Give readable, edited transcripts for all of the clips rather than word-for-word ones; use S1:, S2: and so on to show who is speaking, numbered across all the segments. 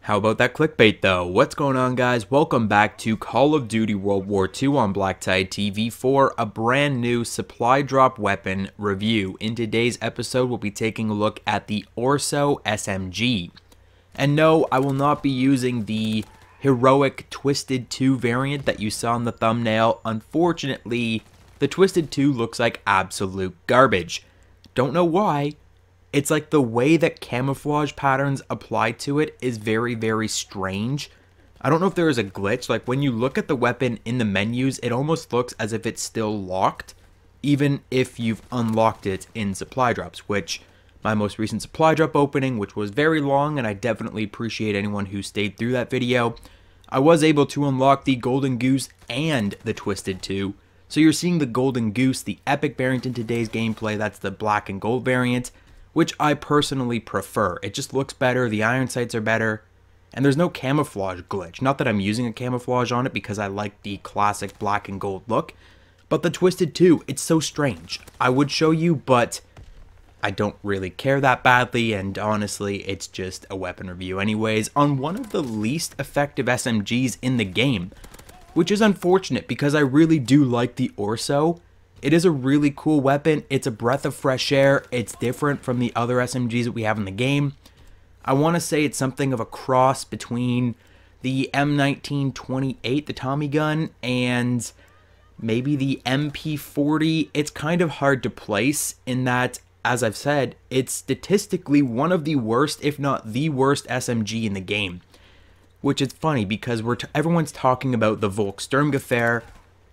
S1: How about that clickbait though? What's going on, guys? Welcome back to Call of Duty World War II on BlackTideTV for a brand new supply drop weapon review. In today's episode, we'll be taking a look at the Orso SMG. And no, I will not be using the heroic Twisted 2 variant that you saw in the thumbnail. Unfortunately, the Twisted 2 looks like absolute garbage. Don't know why. It's like the way that camouflage patterns apply to it is very, very strange. I don't know if there is a glitch. Like when you look at the weapon in the menus, it almost looks as if it's still locked, even if you've unlocked it in supply drops, which my most recent supply drop opening, which was very long, and I definitely appreciate anyone who stayed through that video, I was able to unlock the Golden Goose and the Twisted 2. So you're seeing the Golden Goose, the epic variant in today's gameplay. That's the black and gold variant, which I personally prefer. It just looks better, the iron sights are better, and there's no camouflage glitch. Not that I'm using a camouflage on it because I like the classic black and gold look, but the Twisted 2, it's so strange. I would show you, but I don't really care that badly, and honestly, it's just a weapon review anyways, on one of the least effective SMGs in the game, which is unfortunate because I really do like the Orso. It is a really cool weapon. It's a breath of fresh air. It's different from the other SMGs that we have in the game. I want to say it's something of a cross between the M1928, the Tommy gun, and maybe the MP40. It's kind of hard to place in that, as I've said, it's statistically one of the worst, if not the worst SMG in the game. Which is funny because everyone's talking about the Volkssturmgewehr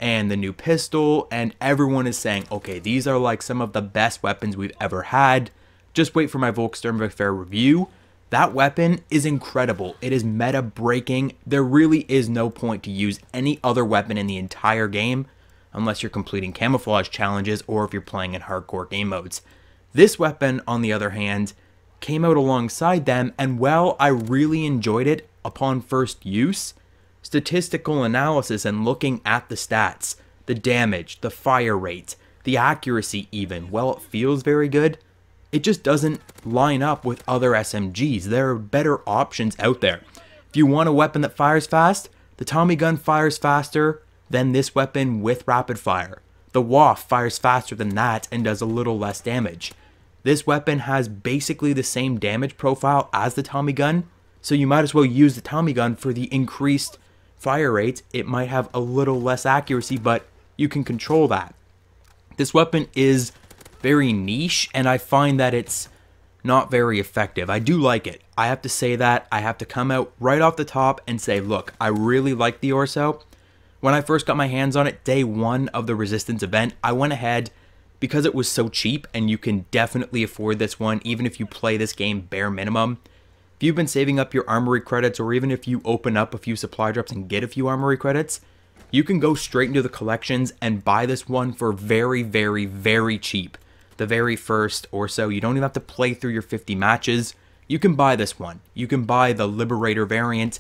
S1: and the new pistol, and everyone is saying, okay, these are like some of the best weapons we've ever had. Just wait for my Volkssturmgewehr review. That weapon is incredible. It is meta breaking. There really is no point to use any other weapon in the entire game unless you're completing camouflage challenges or if you're playing in hardcore game modes. This weapon, on the other hand, came out alongside them, and while I really enjoyed it upon first use, statistical analysis and looking at the stats, the damage, the fire rate, the accuracy even, while it feels very good, it just doesn't line up with other SMGs. There are better options out there. If you want a weapon that fires fast, the Tommy gun fires faster than this weapon with rapid fire. The WAF fires faster than that and does a little less damage. This weapon has basically the same damage profile as the Tommy gun, so you might as well use the Tommy gun for the increased fire rate. It might have a little less accuracy, but you can control that. This weapon is very niche, and I find that it's not very effective. I do like it. I have to say that. I have to come out right off the top and say, look, I really like the Orso. When I first got my hands on it, day one of the Resistance event, I went ahead because it was so cheap, and you can definitely afford this one, even if you play this game bare minimum. If you've been saving up your armory credits, or even if you open up a few supply drops and get a few armory credits, you can go straight into the collections and buy this one for very, very, very cheap. The very first Orso, you don't even have to play through your 50 matches. You can buy this one. You can buy the Liberator variant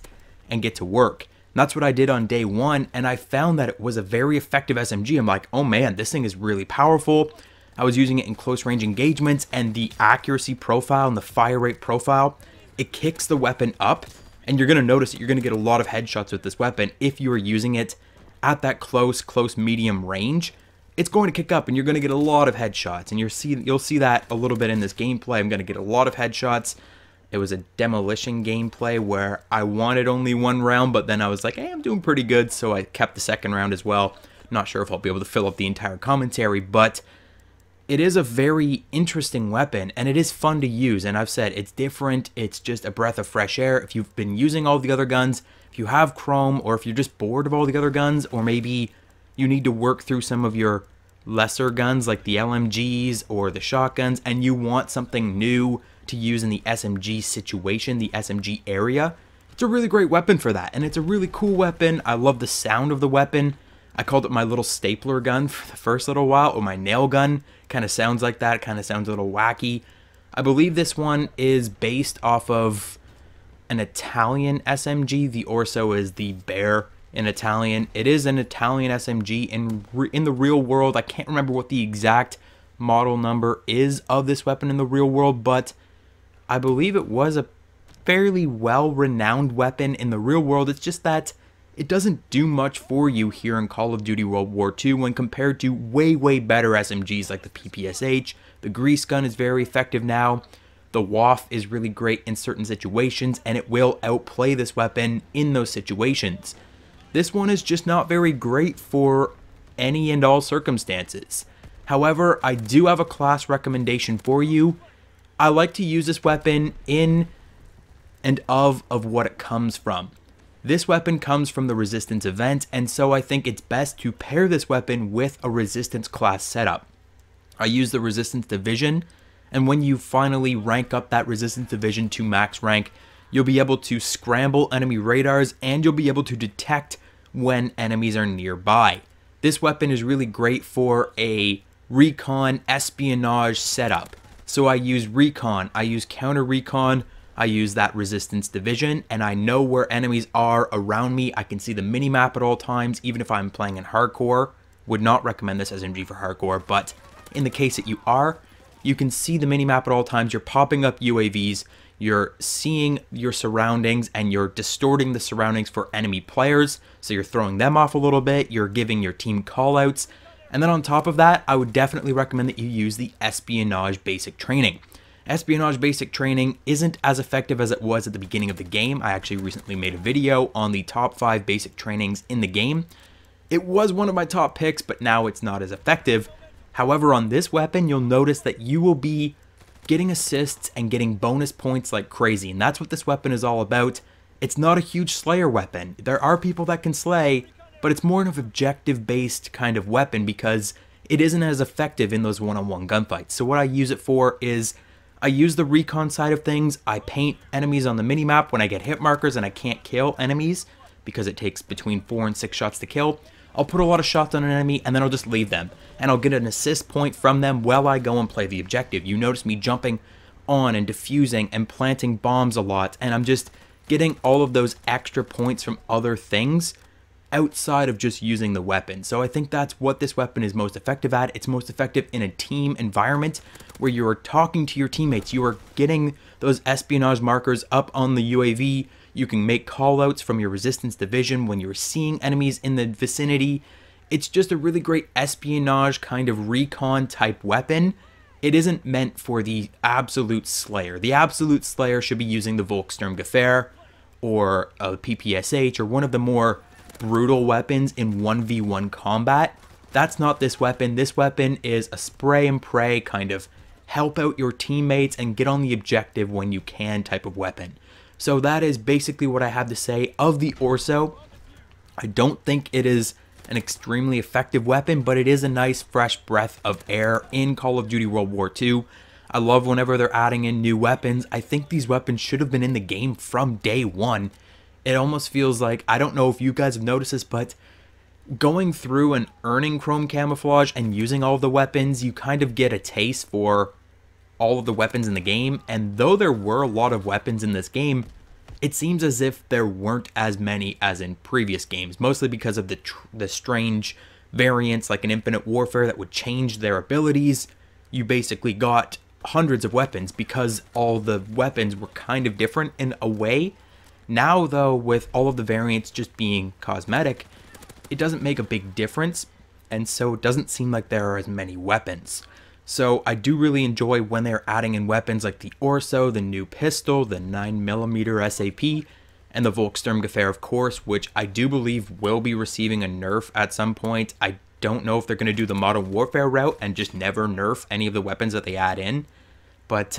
S1: and get to work. And that's what I did on day one, and I found that it was a very effective SMG. I'm like, oh man, this thing is really powerful. I was using it in close range engagements, and the accuracy profile and the fire rate profile, it kicks the weapon up, and you're going to notice that you're going to get a lot of headshots with this weapon if you are using it at that close medium range. It's going to kick up, and you're going to get a lot of headshots, and you'll see that a little bit in this gameplay. I'm going to get a lot of headshots. It was a demolition gameplay where I wanted only one round, but then I was like, hey, I'm doing pretty good, so I kept the second round as well. Not sure if I'll be able to fill up the entire commentary, but it is a very interesting weapon, and it is fun to use, and I've said it's different. It's just a breath of fresh air. If you've been using all the other guns, if you have Chrome, or if you're just bored of all the other guns, or maybe you need to work through some of your lesser guns like the LMGs or the shotguns, and you want something new to use in the SMG situation, the SMG area, it's a really great weapon for that, and it's a really cool weapon. I love the sound of the weapon. I called it my little stapler gun for the first little while, or my nail gun. Kind of sounds like that, kind of sounds a little wacky. I believe this one is based off of an Italian SMG. The Orso is the bear in Italian. It is an Italian SMG in the real world. I can't remember what the exact model number is of this weapon in the real world, but I believe it was a fairly well-renowned weapon in the real world. It's just that it doesn't do much for you here in Call of Duty World War II when compared to way better SMGs like the PPSH. The grease gun is very effective now. The WAF is really great in certain situations, and it will outplay this weapon in those situations. This one is just not very great for any and all circumstances. However, I do have a class recommendation for you. I like to use this weapon in and of what it comes from. This weapon comes from the Resistance event, and so I think it's best to pair this weapon with a Resistance class setup. I use the Resistance Division, and when you finally rank up that Resistance Division to max rank, you'll be able to scramble enemy radars, and you'll be able to detect when enemies are nearby. This weapon is really great for a recon espionage setup. So I use recon, I use counter recon, I use that Resistance Division, and I know where enemies are around me. I can see the minimap at all times, even if I'm playing in hardcore. Would not recommend this SMG for hardcore, but in the case that you are, you can see the minimap at all times. You're popping up UAVs, you're seeing your surroundings, and you're distorting the surroundings for enemy players, so you're throwing them off a little bit, you're giving your team callouts, and then on top of that, I would definitely recommend that you use the Espionage Basic Training. Espionage Basic Training isn't as effective as it was at the beginning of the game. I actually recently made a video on the top 5 basic trainings in the game. It was one of my top picks, but now it's not as effective. However, on this weapon, you'll notice that you will be getting assists and getting bonus points like crazy, and that's what this weapon is all about. It's not a huge slayer weapon. There are people that can slay, but it's more of an objective-based kind of weapon because it isn't as effective in those one-on-one gunfights. So what I use it for is I use the recon side of things. I paint enemies on the minimap when I get hit markers and I can't kill enemies because it takes between 4 and 6 shots to kill. I'll put a lot of shots on an enemy and then I'll just leave them. And I'll get an assist point from them while I go and play the objective. You notice me jumping on and defusing and planting bombs a lot, and I'm just getting all of those extra points from other things outside of just using the weapon. So I think that's what this weapon is most effective at. It's most effective in a team environment where you are talking to your teammates. You are getting those espionage markers up on the UAV. You can make callouts from your Resistance Division when you're seeing enemies in the vicinity. It's just a really great espionage kind of recon type weapon. It isn't meant for the absolute slayer. The absolute slayer should be using the Volkssturmgewehr or a PPSH or one of the more brutal weapons in 1v1 combat. That's not this weapon. This weapon is a spray and pray kind of help out your teammates and get on the objective when you can type of weapon. So that is basically what I have to say of the Orso. I don't think it is an extremely effective weapon, but it is a nice fresh breath of air in Call of Duty World War II. I love whenever they're adding in new weapons. I think these weapons should have been in the game from day one. It almost feels like, I don't know if you guys have noticed this, but going through and earning chrome camouflage and using all of the weapons, you kind of get a taste for all of the weapons in the game. And though there were a lot of weapons in this game, it seems as if there weren't as many as in previous games, mostly because of the strange variants like an Infinite Warfare that would change their abilities. You basically got hundreds of weapons because all the weapons were kind of different in a way. Now though, with all of the variants just being cosmetic, it doesn't make a big difference, and so it doesn't seem like there are as many weapons. So I do really enjoy when they're adding in weapons like the Orso, the new pistol, the 9mm SAP, and the Volkssturmgewehr, of course, which I do believe will be receiving a nerf at some point. I don't know if they're going to do the Modern Warfare route and just never nerf any of the weapons that they add in, but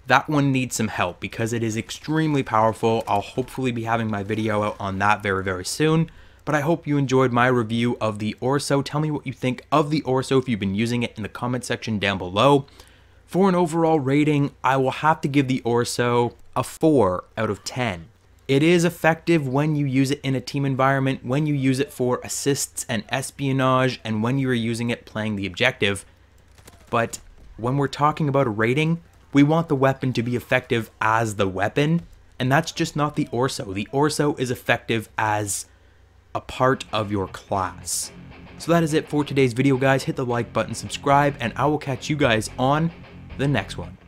S1: that one needs some help because it is extremely powerful. I'll hopefully be having my video out on that very soon. But I hope you enjoyed my review of the Orso. Tell me what you think of the Orso if you've been using it in the comment section down below. For an overall rating, I will have to give the Orso a 4 out of 10. It is effective when you use it in a team environment, when you use it for assists and espionage, and when you are using it playing the objective. But when we're talking about a rating, we want the weapon to be effective as the weapon, and that's just not the Orso. The Orso is effective as a part of your class. So that is it for today's video, guys. Hit the like button, subscribe, and I will catch you guys on the next one.